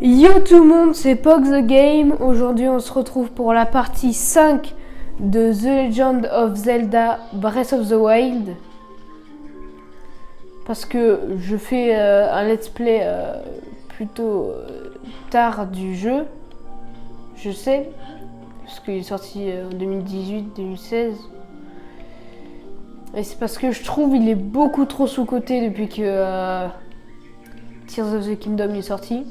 Yo tout le monde, c'est Pog the Game. Aujourd'hui on se retrouve pour la partie 5 de The Legend of Zelda Breath of the Wild. Parce que je fais un let's play plutôt tard du jeu. Je sais, parce qu'il est sorti en 2018-2016. Et c'est parce que je trouve qu'il est beaucoup trop sous-coté depuis que Tears of the Kingdom est sorti.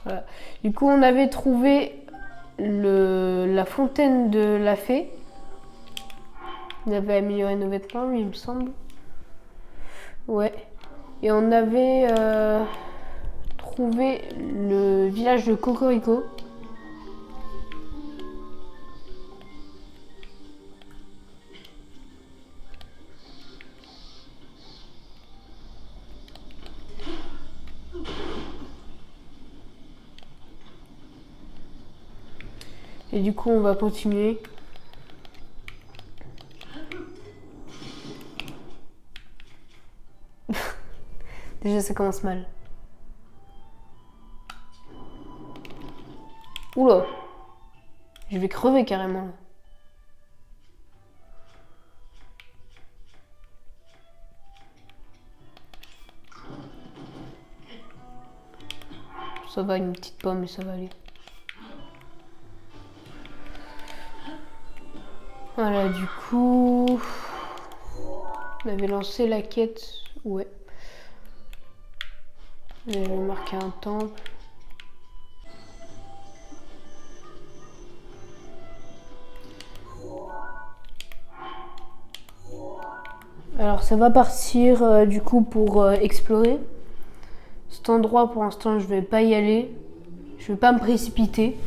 Voilà. Du coup, on avait trouvé la fontaine de la fée. On avait amélioré nos vêtements, lui, il me semble. Ouais. Et on avait trouvé le village de Cocorico. Et du coup, on va continuer. Déjà, ça commence mal. Oula! Je vais crever carrément. Là. Ça va, une petite pomme, mais ça va aller. Voilà, du coup, on avait lancé la quête, ouais. J'avais marqué un temple. Alors ça va partir du coup pour explorer. Cet endroit pour l'instant je vais pas y aller. Je vais pas me précipiter.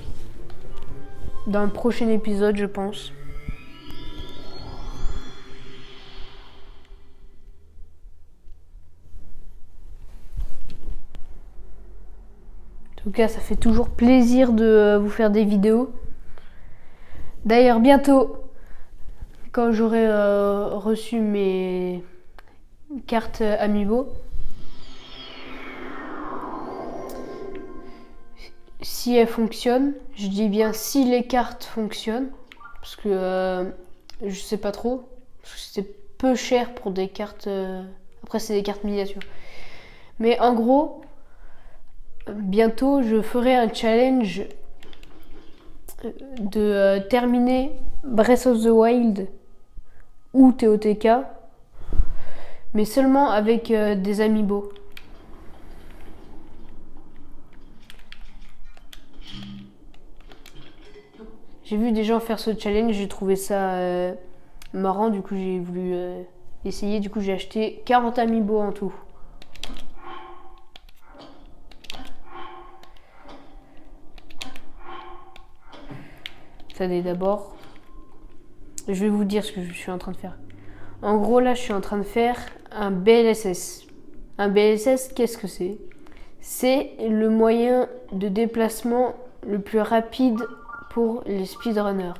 Dans le prochain épisode je pense. En tout cas, ça fait toujours plaisir de vous faire des vidéos. D'ailleurs, bientôt, quand j'aurai reçu mes cartes Amiibo, si elles fonctionnent, je dis bien si les cartes fonctionnent, parce que je sais pas trop, parce que c'est peu cher pour des cartes. Après, c'est des cartes miniatures. Mais en gros, bientôt, je ferai un challenge de terminer Breath of the Wild ou TOTK, mais seulement avec des Amiibo. J'ai vu des gens faire ce challenge, j'ai trouvé ça marrant, du coup j'ai voulu essayer, du coup j'ai acheté 40 Amiibo en tout. Attendez, d'abord, je vais vous dire ce que je suis en train de faire. En gros, là, je suis en train de faire un BLSS. Un BLSS, qu'est-ce que c'est? C'est le moyen de déplacement le plus rapide pour les speedrunners.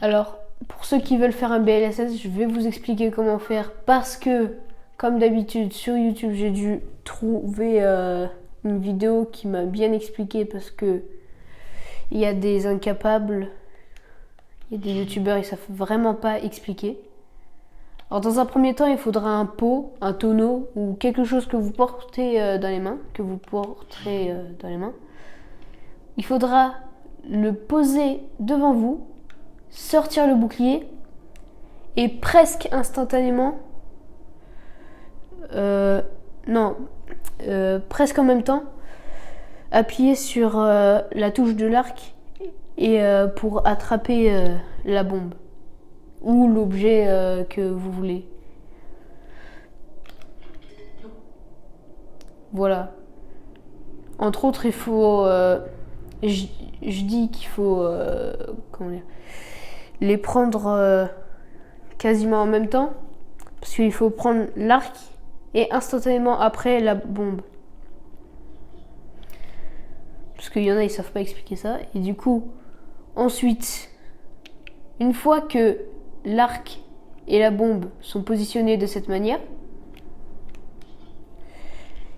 Alors, pour ceux qui veulent faire un BLSS, je vais vous expliquer comment faire parce que, comme d'habitude, sur YouTube, j'ai dû trouver une vidéo qui m'a bien expliqué parce que il y a des incapables, il y a des youtubeurs, ils savent vraiment pas expliquer. Alors dans un premier temps, il faudra un pot, un tonneau ou quelque chose que vous portez dans les mains, Il faudra le poser devant vous, sortir le bouclier et presque instantanément, presque en même temps, appuyer sur la touche de l'arc et pour attraper la bombe ou l'objet que vous voulez. Voilà. Entre autres, il faut... je dis qu'il faut les prendre quasiment en même temps. Parce qu'il faut prendre l'arc et instantanément après la bombe. Parce qu'il y en a, ils savent pas expliquer ça. Et du coup, ensuite, une fois que l'arc et la bombe sont positionnés de cette manière,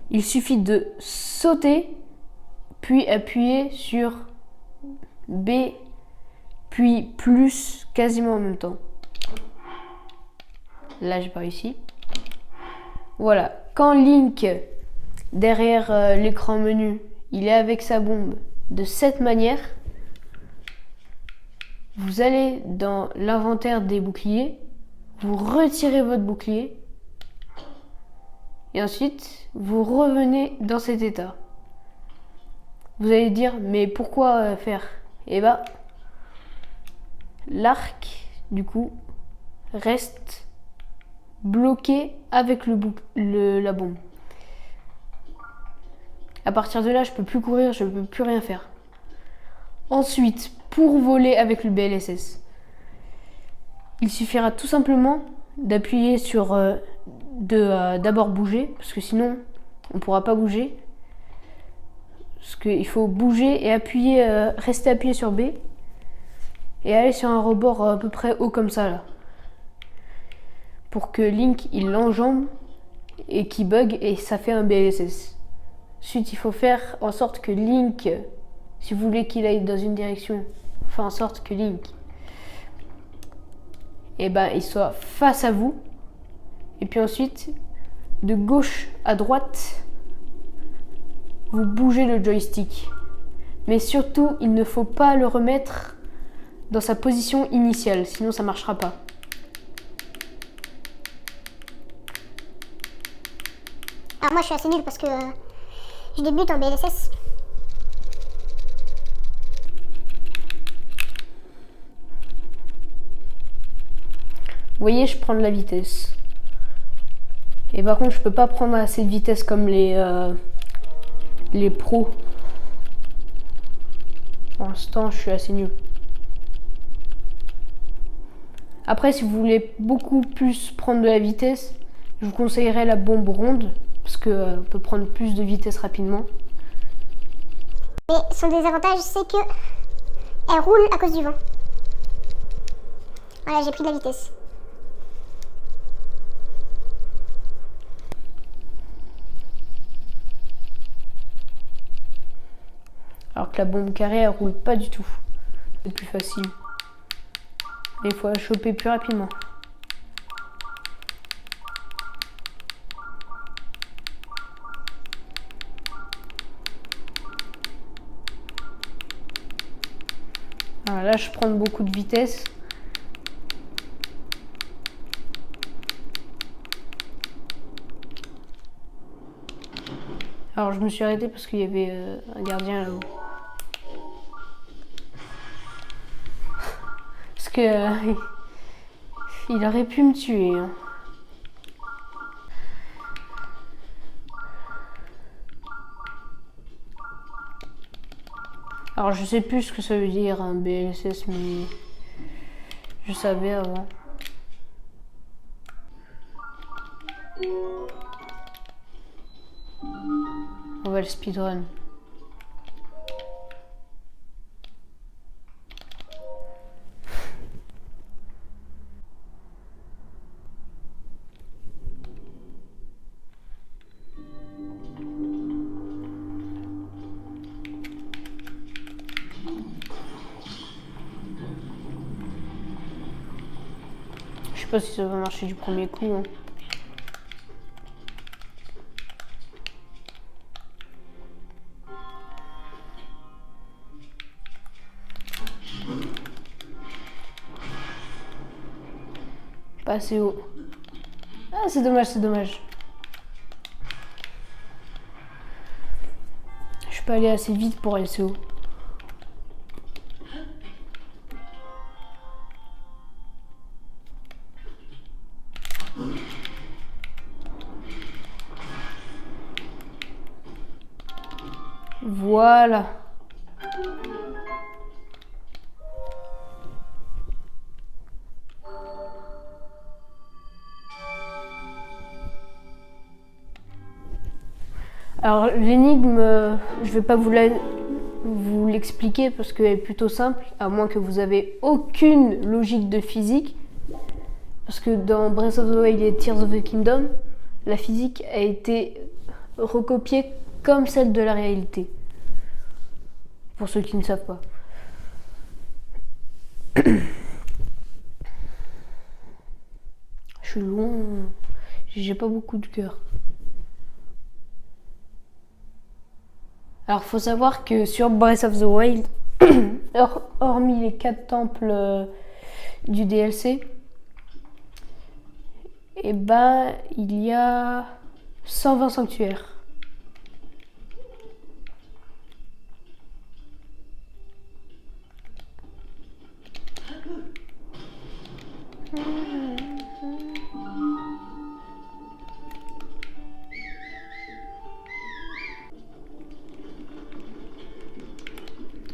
il suffit de sauter, puis appuyer sur B, puis plus quasiment en même temps. Là, j'ai pas réussi. Voilà. Quand Link, derrière l'écran menu, il est avec sa bombe de cette manière, vous allez dans l'inventaire des boucliers, vous retirez votre bouclier, et ensuite, vous revenez dans cet état. Vous allez dire, mais pourquoi faire? Eh ben, l'arc, du coup, reste bloqué avec la bombe. À partir de là, je peux plus courir, je peux plus rien faire. Ensuite, pour voler avec le BLSS, il suffira tout simplement d'appuyer sur d'abord bouger, parce que sinon on ne pourra pas bouger. Parce qu'il faut bouger et appuyer, rester appuyé sur B et aller sur un rebord à peu près haut comme ça là, pour que Link il l'enjambe et qu'il bug et ça fait un BLSS. Ensuite, il faut faire en sorte que Link, si vous voulez qu'il aille dans une direction, faire en sorte que Link, il soit face à vous. Et puis ensuite, de gauche à droite, vous bougez le joystick. Mais surtout, il ne faut pas le remettre dans sa position initiale, sinon ça ne marchera pas. Alors moi je suis assez nulle parce que je débute en BLSS. Vous voyez, je prends de la vitesse. Et par contre, je peux pas prendre assez de vitesse comme les pros. Pour l'instant, je suis assez nul. Après, si vous voulez beaucoup plus prendre de la vitesse, je vous conseillerais la bombe ronde, parce qu'on peut prendre plus de vitesse rapidement. Mais son désavantage, c'est que elle roule à cause du vent. Voilà, j'ai pris de la vitesse. Alors que la bombe carrée, elle roule pas du tout. C'est plus facile. Mais il faut la choper plus rapidement. Alors là, je prends beaucoup de vitesse. Alors je me suis arrêtée parce qu'il y avait un gardien là-haut. Parce que il aurait pu me tuer. Hein. Alors je sais plus ce que ça veut dire un BLSS, mais je savais avant. On va le speedrun. Je sais pas si ça va marcher du premier coup. Hein. Pas assez haut. Ah, c'est dommage, c'est dommage. Je suis pas allé assez vite pour aller assez haut. Voilà. Alors l'énigme, je vais pas vous l'expliquer parce qu'elle est plutôt simple, à moins que vous avez aucune logique de physique. Parce que dans Breath of the Wild et Tears of the Kingdom, la physique a été recopiée comme celle de la réalité. Pour ceux qui ne savent pas. Je suis loin. J'ai pas beaucoup de cœur. Alors faut savoir que sur Breath of the Wild, hormis les 4 temples du DLC, et ben il y a 120 sanctuaires.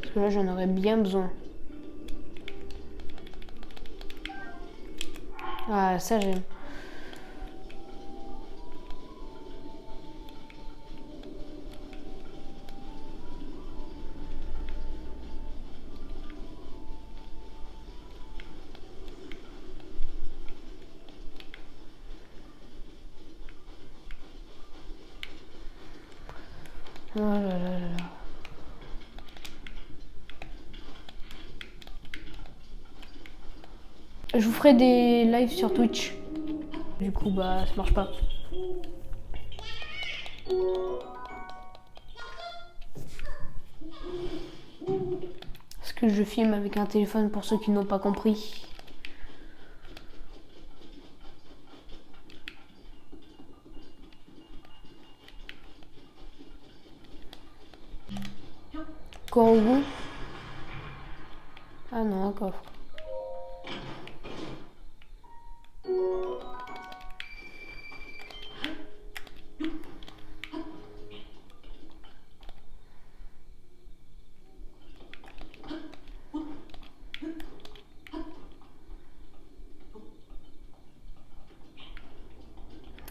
Parce que là j'en aurais bien besoin. Ah ça j'aime. Oh là là là là. Je vous ferai des lives sur Twitch. Du coup, bah, ça marche pas. Parce que je filme avec un téléphone pour ceux qui n'ont pas compris. Korogu. Ah non, un coffre.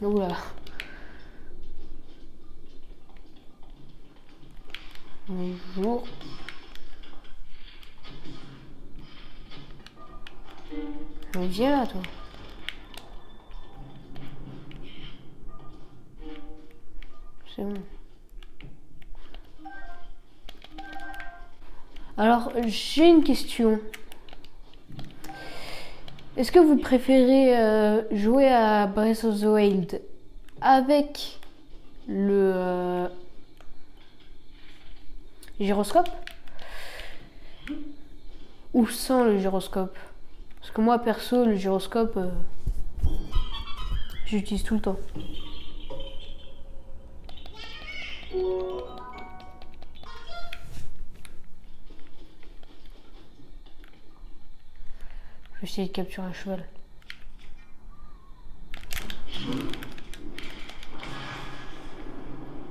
Oula. Bonjour. Mais viens là, toi. C'est bon. Alors, j'ai une question. Est-ce que vous préférez jouer à Breath of the Wild avec le gyroscope ou sans le gyroscope? Parce que moi, perso, le gyroscope, j'utilise tout le temps. Je vais essayer de capturer un cheval.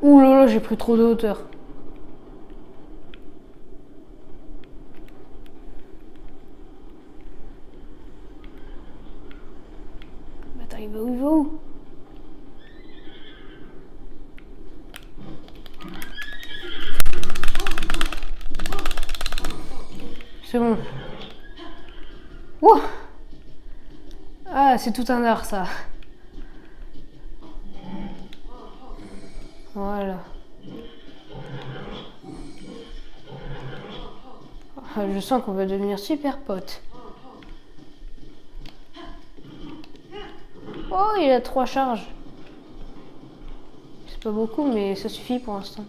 Ouh là là, j'ai pris trop de hauteur. Attends, il va où? Il va où? C'est bon. Ouah! Ah, c'est tout un art, ça. Voilà. Ah, je sens qu'on va devenir super potes. Oh, il a 3 charges. C'est pas beaucoup, mais ça suffit pour l'instant.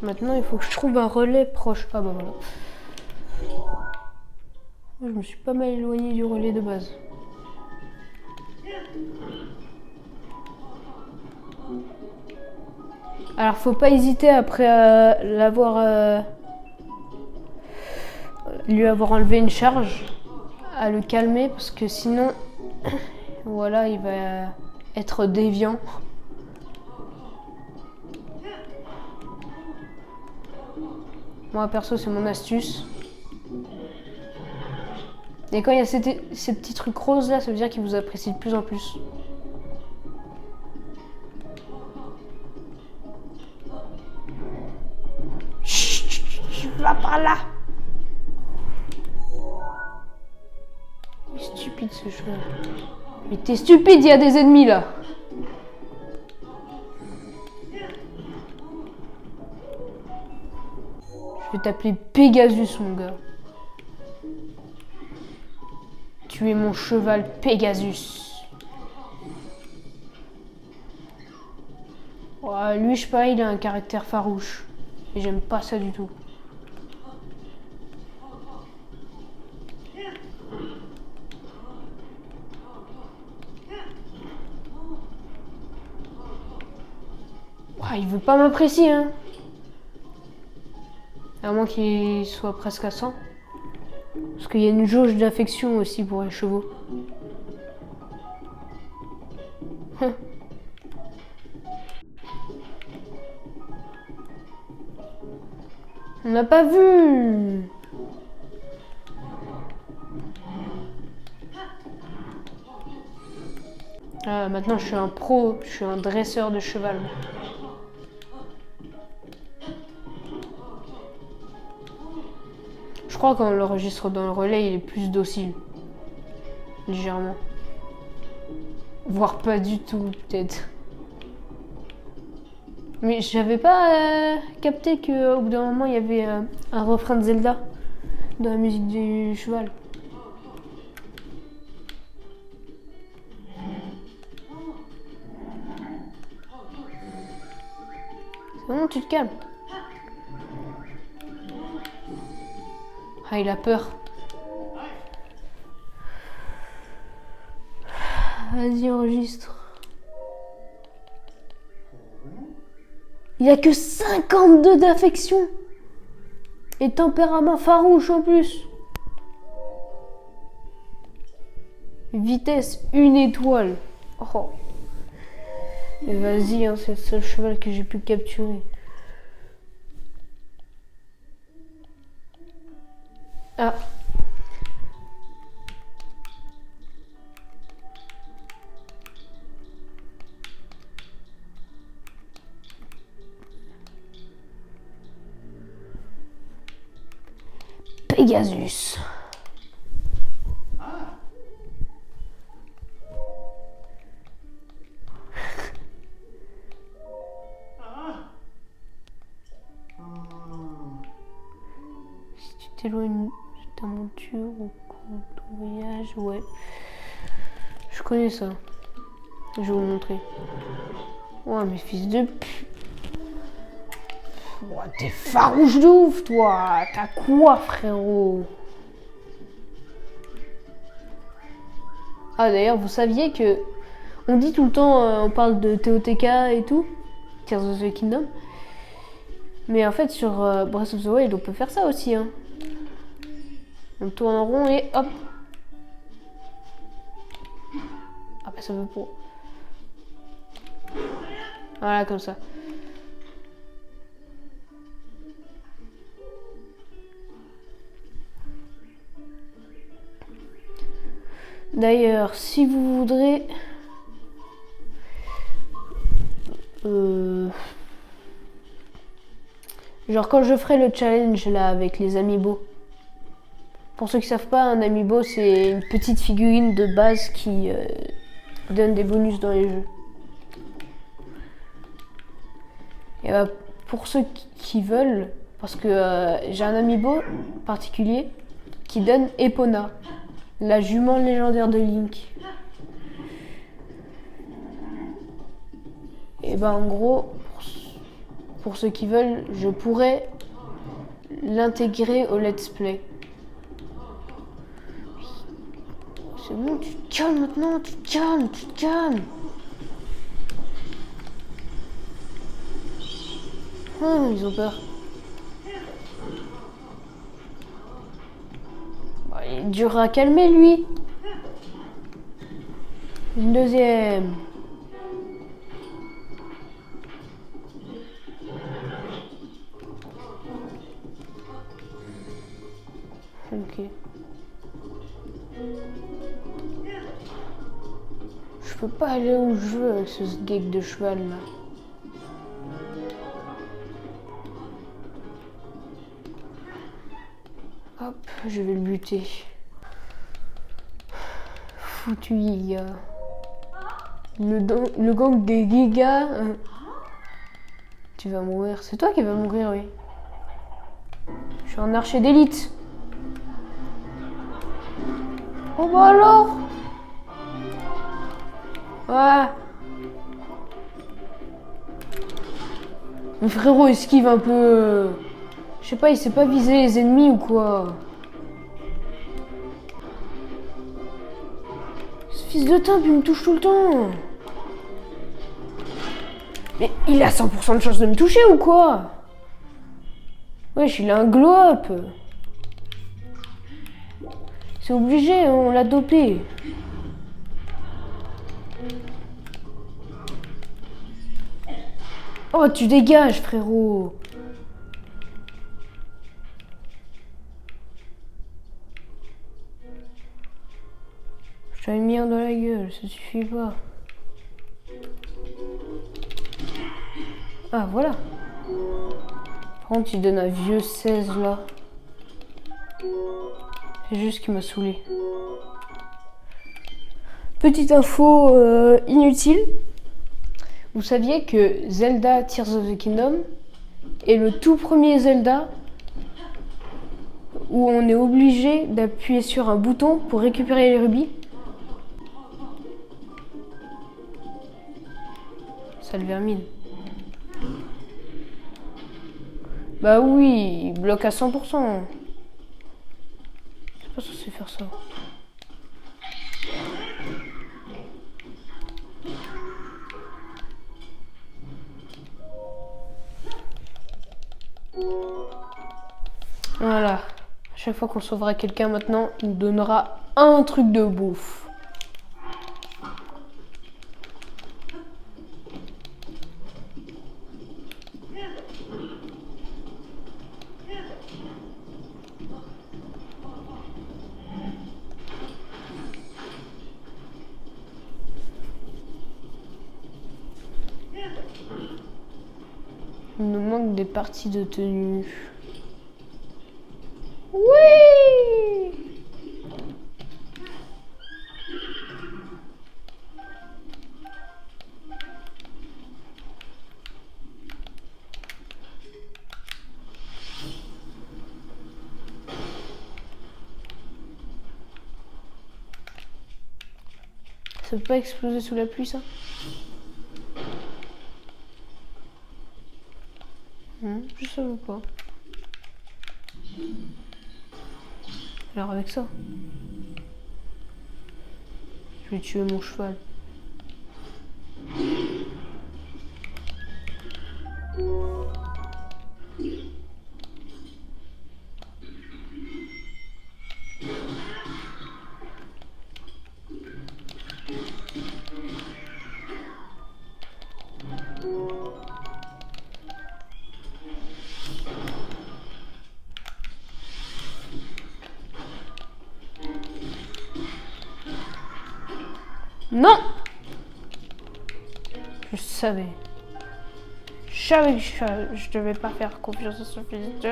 Maintenant, il faut que je trouve un relais proche. Ah bah voilà. Je me suis pas mal éloignée du relais de base. Alors, faut pas hésiter après lui avoir enlevé une charge, à le calmer parce que sinon, voilà, il va être déviant. Moi, perso, c'est mon astuce. Et quand il y a ces petits trucs roses là, ça veut dire qu'il vous apprécie de plus en plus. Chut, va par là. Stupide ce cheval. Mais t'es stupide, il y a des ennemis là. Je vais t'appeler Pegasus, mon gars. Tu es mon cheval Pegasus. Ouais, lui, je sais pas, il a un caractère farouche. Et j'aime pas ça du tout. Ouais, il veut pas m'apprécier, hein. À moins qu'il soit presque à 100. Parce qu'il y a une jauge d'affection aussi pour les chevaux. On n'a pas vu. Ah, maintenant je suis un pro, je suis un dresseur de cheval. Je crois qu'on l'enregistre dans le relais, il est plus docile. Légèrement. Voire pas du tout, peut-être. Mais j'avais pas capté qu'au bout d'un moment, il y avait un refrain de Zelda dans la musique du cheval. C'est bon, tu te calmes. Ah, il a peur. Vas-y, enregistre. Il a que 52 d'affection. Et tempérament farouche en plus. Vitesse 1 étoile. Oh. Et vas-y, hein, c'est le seul cheval que j'ai pu capturer. Ah. Pegasus. Si tu t'éloignes de ta monture au cours de ton voyage, ouais. Je connais ça. Je vais vous montrer. Ouais, mais fils de pute. Oh, t'es farouche de ouf, toi. T'as quoi, frérot? Ah, d'ailleurs, vous saviez que... On dit tout le temps, on parle de TOTK et tout. Tears of the Kingdom. Mais en fait, sur Breath of the Wild, on peut faire ça aussi, hein. On tourne en rond et hop. Ah bah ça veut pour... Voilà, comme ça. D'ailleurs, si vous voudrez... Genre quand je ferai le challenge là avec les amiibo. Pour ceux qui savent pas, un amiibo c'est une petite figurine de base qui donne des bonus dans les jeux. Et bah, pour ceux qui veulent, parce que j'ai un amiibo particulier qui donne Epona, la jument légendaire de Link. Et bah en gros, pour ceux qui veulent, je pourrais l'intégrer au let's play. C'est bon, tu te calmes maintenant, tu te calmes, tu te calmes. Oh, ils ont peur. Bon, il est dur à calmer, lui. Une deuxième. Ok. Je peux pas aller où je veux avec ce geek de cheval là. Hop, je vais le buter. foutu, Giga. Le gang des Giga. Tu vas mourir. C'est toi qui vas mourir, oui. Je suis un archer d'élite. Oh bah alors. Ouais. Mais frérot, esquive un peu. Je sais pas, il sait pas viser les ennemis ou quoi. Ce fils de timbre, il me touche tout le temps. Mais il a 100% de chance de me toucher ou quoi? Wesh, il a un glow-up. C'est obligé, hein, on l'a dopé. Oh, tu dégages, frérot. Je t'avais mis un dans la gueule, ça suffit pas. Ah, voilà. Par contre, il donne un vieux 16 là. C'est juste qu'il m'a saoulé. Petite info inutile. Vous saviez que Zelda Tears of the Kingdom est le tout premier Zelda où on est obligé d'appuyer sur un bouton pour récupérer les rubis? Ça le vermine. Bah oui, il bloque à 100%. C'est pas censé faire ça. Voilà. À chaque fois qu'on sauvera quelqu'un maintenant, il nous donnera un truc de bouffe. Il nous manque des parties de tenue. Oui! Ça peut pas exploser sous la pluie, ça? Je savais pas. Alors avec ça, je vais tuer mon cheval. Non! Je savais. Je savais que je devais pas faire confiance à ce fils de...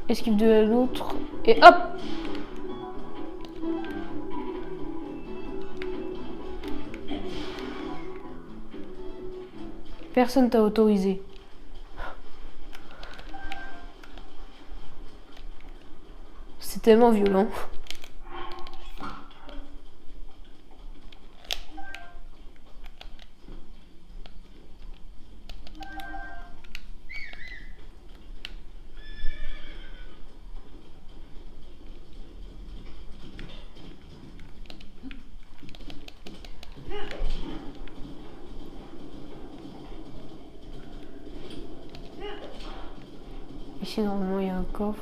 Esquive de l'autre et hop! Personne t'a autorisé. C'est tellement violent. Ici, normalement, il y a un coffre.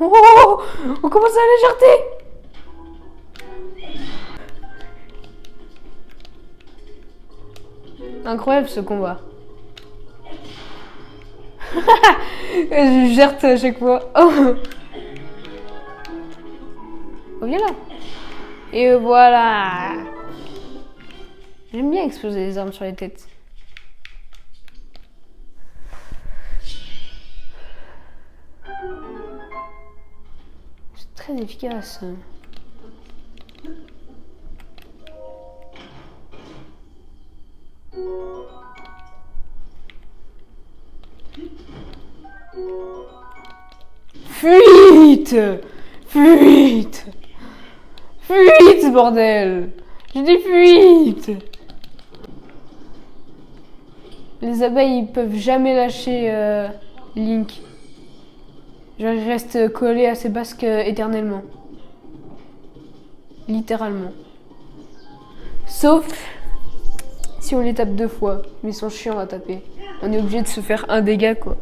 Oh, on commence à la légèreté. Incroyable ce combat. Je gerte à chaque fois. Oh, oh viens là. Et voilà. J'aime bien exploser les armes sur les têtes. C'est très efficace. Fuite! Fuite! Fuite, bordel! J'ai dit fuite! Les abeilles, ils peuvent jamais lâcher Link. Genre, il reste collé à ses basques éternellement. Littéralement. Sauf si on les tape 2 fois. Mais ils sont chiants à taper. On est obligé de se faire un dégât, quoi.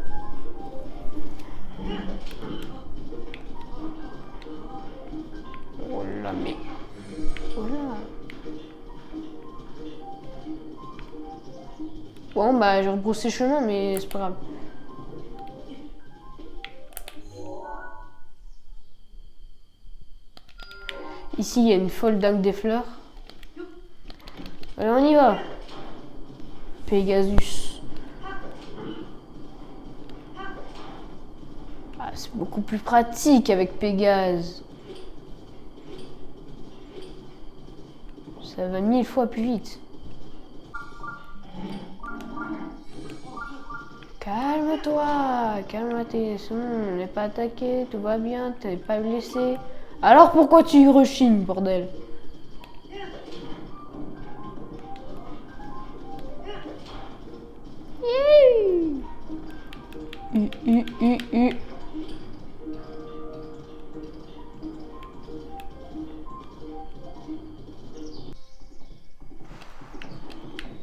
Oh là, mais... Oh là. Bon, bah, j'ai rebroussé chemin, mais c'est pas grave. Ici, il y a une folle dingue des fleurs. Allez, on y va. Pegasus. Ah, c'est beaucoup plus pratique avec Pégase. Ça va 1000 fois plus vite. Calme-toi, calme-toi, on n'est pas attaqué, tout va bien, t'es pas blessé. Alors pourquoi tu rechignes, bordel?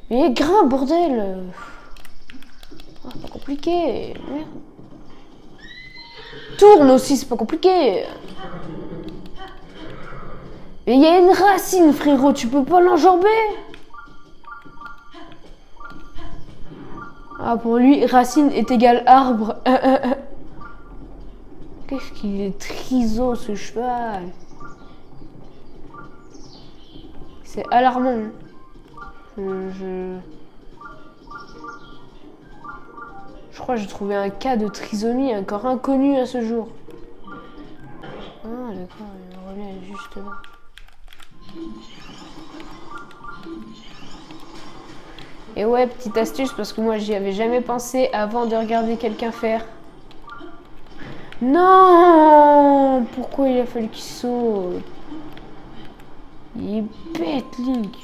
Mais grimpe, bordel! Ah, c'est pas compliqué. Merde. Tourne aussi, c'est pas compliqué. Mais il y a une racine, frérot, tu peux pas l'enjamber? Ah, pour lui, racine est égal arbre. Qu'est-ce qu'il est triso, ce cheval. C'est alarmant. Je crois que j'ai trouvé un cas de trisomie encore inconnu à ce jour. Ah, d'accord, le relais est juste là. Et ouais, petite astuce, parce que moi j'y avais jamais pensé avant de regarder quelqu'un faire. Non! Pourquoi il a fallu qu'il saute? Il est bête, Link.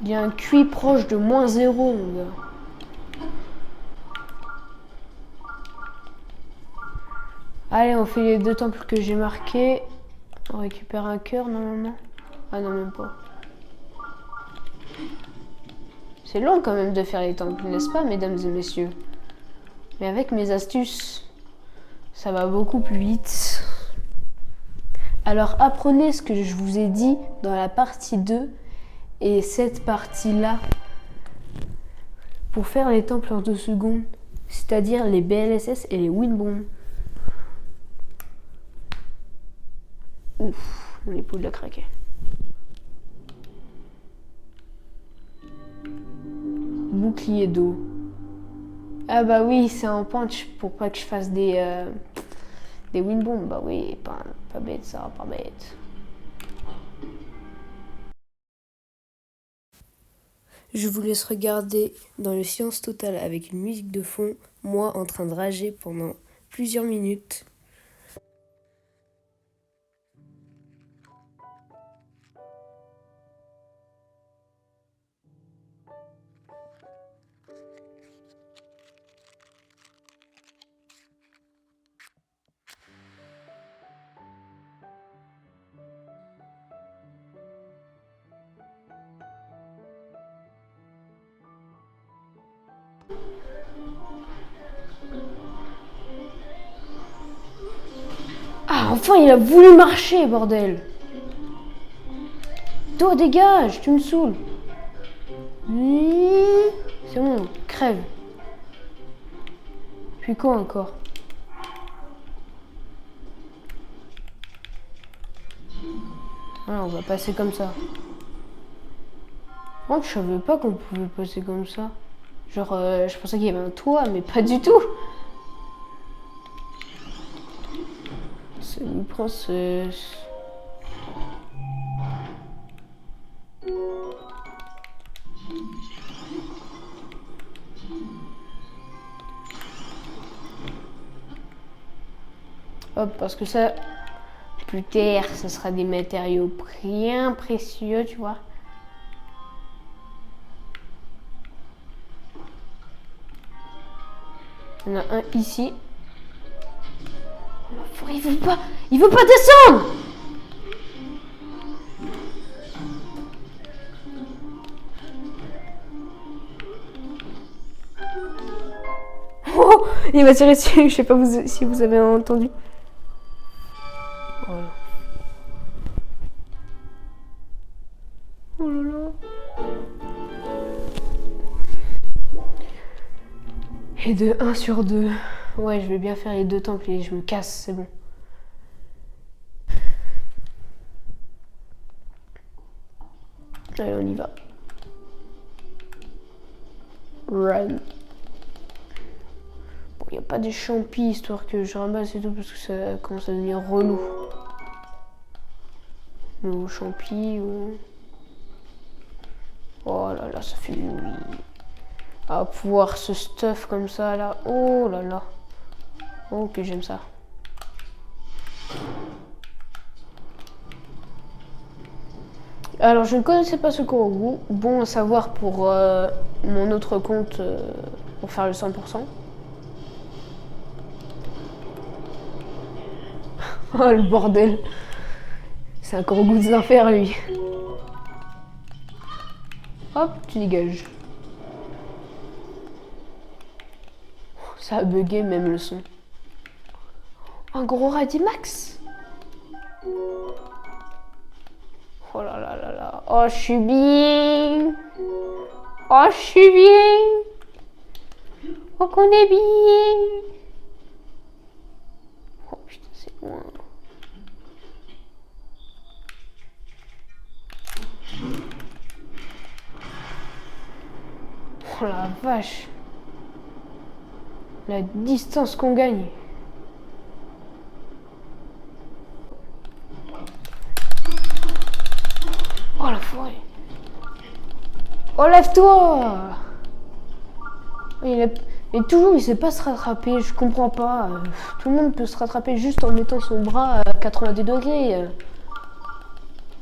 Il y a un QI proche de -0, mon gars. Allez, on fait les 2 temples que j'ai marqués. On récupère un cœur, normalement. Ah non, même pas. C'est long quand même de faire les temples, n'est-ce pas, mesdames et messieurs? Mais avec mes astuces, ça va beaucoup plus vite. Alors apprenez ce que je vous ai dit dans la partie 2 et cette partie-là pour faire les temples en 2 secondes, c'est-à-dire les BLSS et les Windbomb. Ouf, mon épaule a craqué. Bouclier d'eau. Ah bah oui, c'est un punch pour pas que je fasse des Windbomb. Bah oui, pas bête ça, pas bête. Je vous laisse regarder dans le silence total avec une musique de fond, moi en train de rager pendant plusieurs minutes. Ah, enfin, il a voulu marcher, bordel. Toi, dégage, tu me saoules. C'est bon, crève. Puis quoi encore? Ah, on va passer comme ça. Oh, je savais pas qu'on pouvait passer comme ça. Genre, je pensais qu'il y avait un toit, mais pas du tout. C'est une princesse. Hop, parce que ça, plus tard, ça sera des matériaux bien précieux, tu vois. Il y en a un ici. Il veut pas descendre. Oh, il m'a tiré dessus, je sais pas si vous avez entendu. Voilà. Oh là là. Et de 1 sur 2. Ouais, je vais bien faire les 2 temples et je me casse, c'est bon. Allez, on y va. Run. Bon, il n'y a pas des champis, histoire que je ramasse et tout, parce que ça commence à devenir relou. Nos champis, ouais. Oh là là, ça fait du bruit. À pouvoir ce stuff comme ça, là. Oh là là. Oh, que j'aime ça. Alors, je ne connaissais pas ce kangourou. Bon à savoir pour mon autre compte, pour faire le 100%. Oh, le bordel. C'est un kangourou des enfers, lui. Hop, tu dégages. Ça a bugué même le son. Un gros radimax. Oh là là là là. Oh, je suis bien. Oh, je suis bien. Oh, qu'on est bien. Oh putain, c'est loin. Oh la vache. La distance qu'on gagne. Oh la forêt. Oh, lève-toi. Mais toujours il sait pas se rattraper, je comprends pas. Tout le monde peut se rattraper juste en mettant son bras à 90 degrés.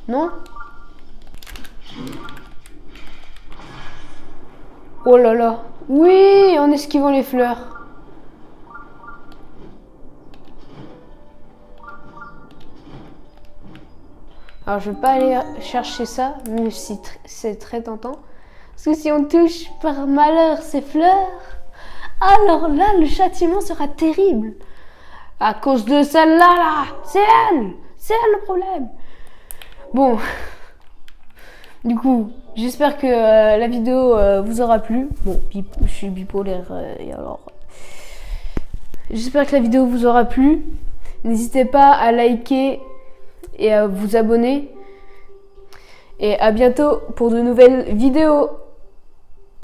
Non? Oh là là. Oui, en esquivant les fleurs. Alors je vais pas aller chercher ça, même si c'est très tentant. Parce que si on touche par malheur ces fleurs, alors là le châtiment sera terrible. À cause de celle-là, là, c'est elle le problème. Bon, du coup, j'espère que la vidéo vous aura plu. Bon, je suis bipolaire et alors... J'espère que la vidéo vous aura plu. N'hésitez pas à liker et à vous abonner. Et à bientôt pour de nouvelles vidéos.